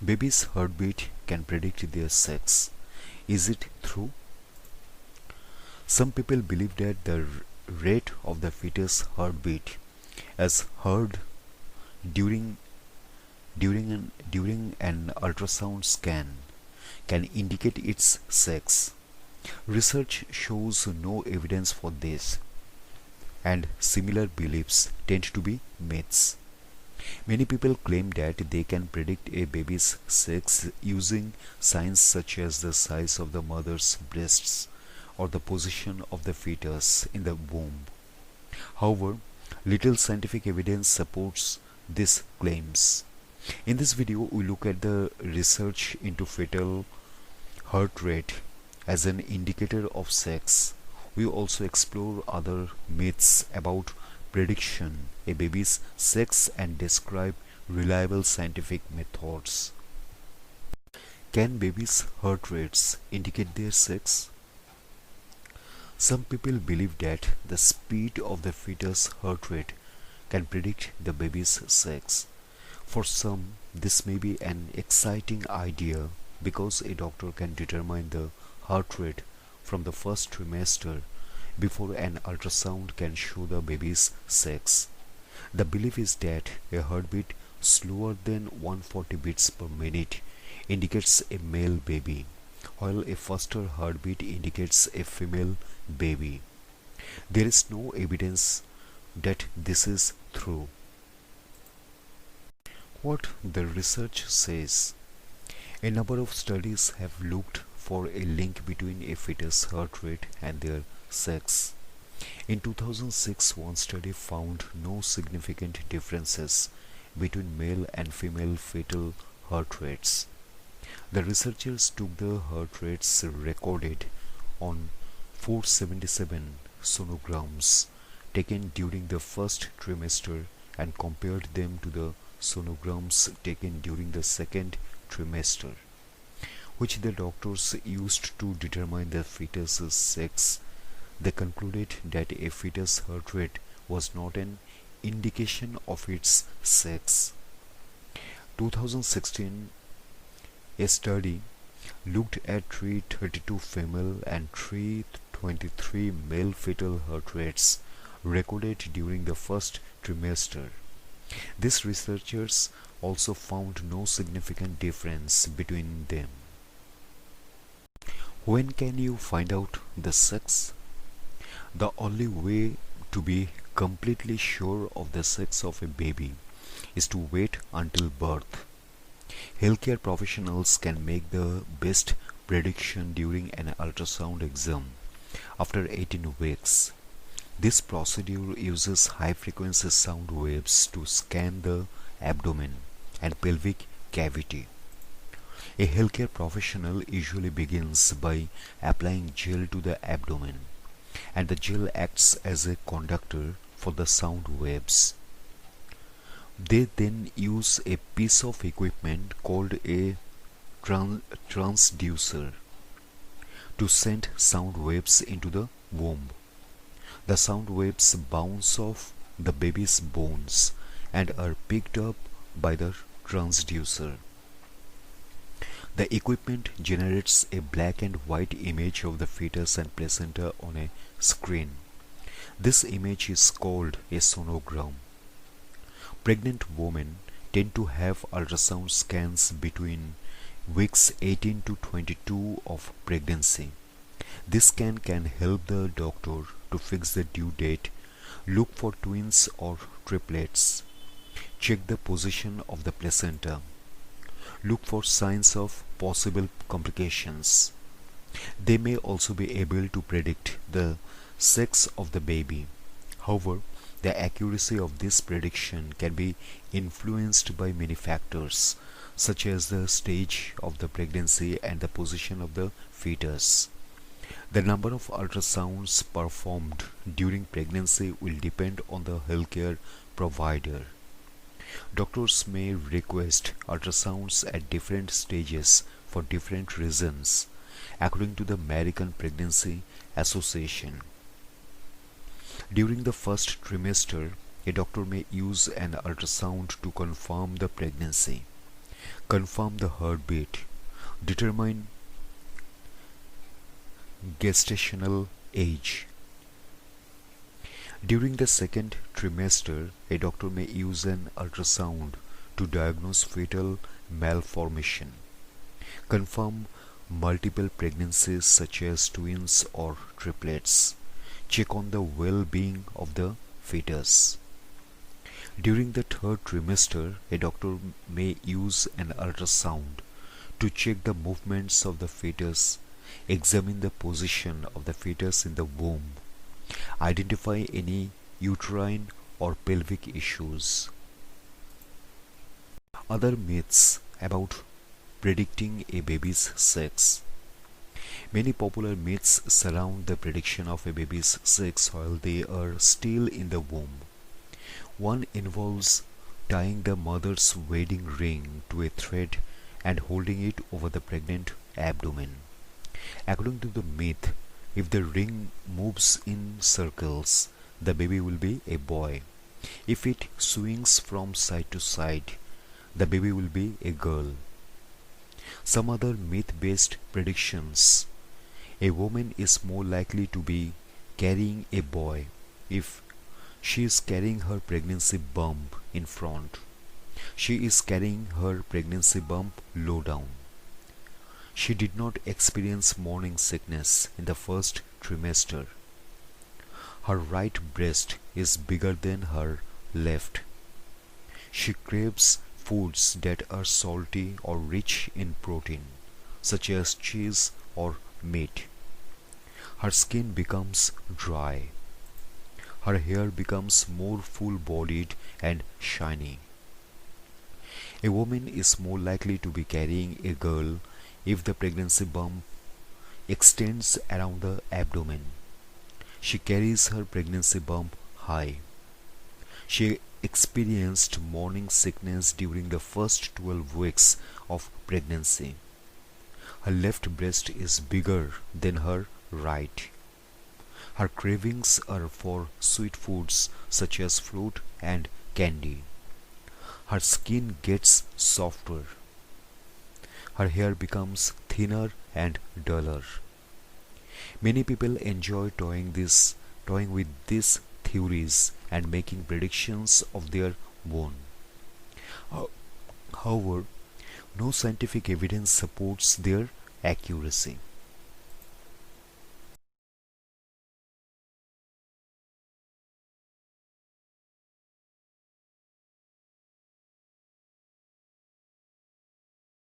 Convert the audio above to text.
Baby's heartbeat can predict their sex. Is it true? Some people believe that the rate of the fetus heartbeat, as heard during during an ultrasound scan, can indicate its sex. Research shows no evidence for this, and similar beliefs tend to be myths. Many people claim that they can predict a baby's sex using signs such as the size of the mother's breasts or the position of the fetus in the womb. However, little scientific evidence supports these claims. In this video, we look at the research into fetal heart rate as an indicator of sex. We also explore other myths about prediction, a baby's sex, and describe reliable scientific methods. Can babies' heart rates indicate their sex? Some people believe that the speed of the fetus heart rate can predict the baby's sex. For some, this may be an exciting idea because a doctor can determine the heart rate from the first trimester before an ultrasound can show the baby's sex. The belief is that a heartbeat slower than 140 beats per minute indicates a male baby, while a faster heartbeat indicates a female baby. There is no evidence that this is true. What the research says: a number of studies have looked for a link between a fetus heart rate and their sex. In 2006, one study found no significant differences between male and female fetal heart rates. The researchers took the heart rates recorded on 477 sonograms taken during the first trimester and compared them to the sonograms taken during the second trimester, which the doctors used to determine the fetus's sex. They concluded that a fetus heart rate was not an indication of its sex. 2016, a study looked at 332 female and 323 male fetal heart rates recorded during the first trimester. These researchers also found no significant difference between them. When can you find out the sex? The only way to be completely sure of the sex of a baby is to wait until birth. Healthcare professionals can make the best prediction during an ultrasound exam after 18 weeks. This procedure uses high-frequency sound waves to scan the abdomen and pelvic cavity. A healthcare professional usually begins by applying gel to the abdomen, and the gel acts as a conductor for the sound waves. They then use a piece of equipment called a transducer to send sound waves into the womb. The sound waves bounce off the baby's bones and are picked up by the transducer. The equipment generates a black and white image of the fetus and placenta on a screen. This image is called a sonogram. Pregnant women tend to have ultrasound scans between weeks 18 to 22 of pregnancy. This scan can help the doctor to fix the due date, look for twins or triplets, check the position of the placenta, look for signs of possible complications. They may also be able to predict the sex of the baby. However, the accuracy of this prediction can be influenced by many factors, such as the stage of the pregnancy and the position of the fetus. The number of ultrasounds performed during pregnancy will depend on the healthcare provider. Doctors may request ultrasounds at different stages for different reasons, according to the American Pregnancy Association. During the first trimester, a doctor may use an ultrasound to confirm the pregnancy. confirm the heartbeat, determine gestational age. During the second trimester, a doctor may use an ultrasound to diagnose fetal malformation, confirm multiple pregnancies such as twins or triplets, check on the well-being of the fetus. During the third trimester, a doctor may use an ultrasound to check the movements of the fetus, examine the position of the fetus in the womb, identify any uterine or pelvic issues. Other myths about predicting a baby's sex. Many popular myths surround the prediction of a baby's sex while they are still in the womb. One involves tying the mother's wedding ring to a thread and holding it over the pregnant abdomen. According to the myth, if the ring moves in circles, the baby will be a boy. If it swings from side to side, the baby will be a girl. Some other myth-based predictions. A woman is more likely to be carrying a boy if she is carrying her pregnancy bump in front. She is carrying her pregnancy bump low down. She did not experience morning sickness in the first trimester. Her right breast is bigger than her left. She craves foods that are salty or rich in protein, such as cheese or meat. Her skin becomes dry. Her hair becomes more full-bodied and shiny. A woman is more likely to be carrying a girl if the pregnancy bump extends around the abdomen. She carries her pregnancy bump high. She experienced morning sickness during the first 12 weeks of pregnancy. Her left breast is bigger than her right. Her cravings are for sweet foods such as fruit and candy. Her skin gets softer. Her hair becomes thinner and duller. Many people enjoy toying with these theories and making predictions of their own. However, no scientific evidence supports their accuracy.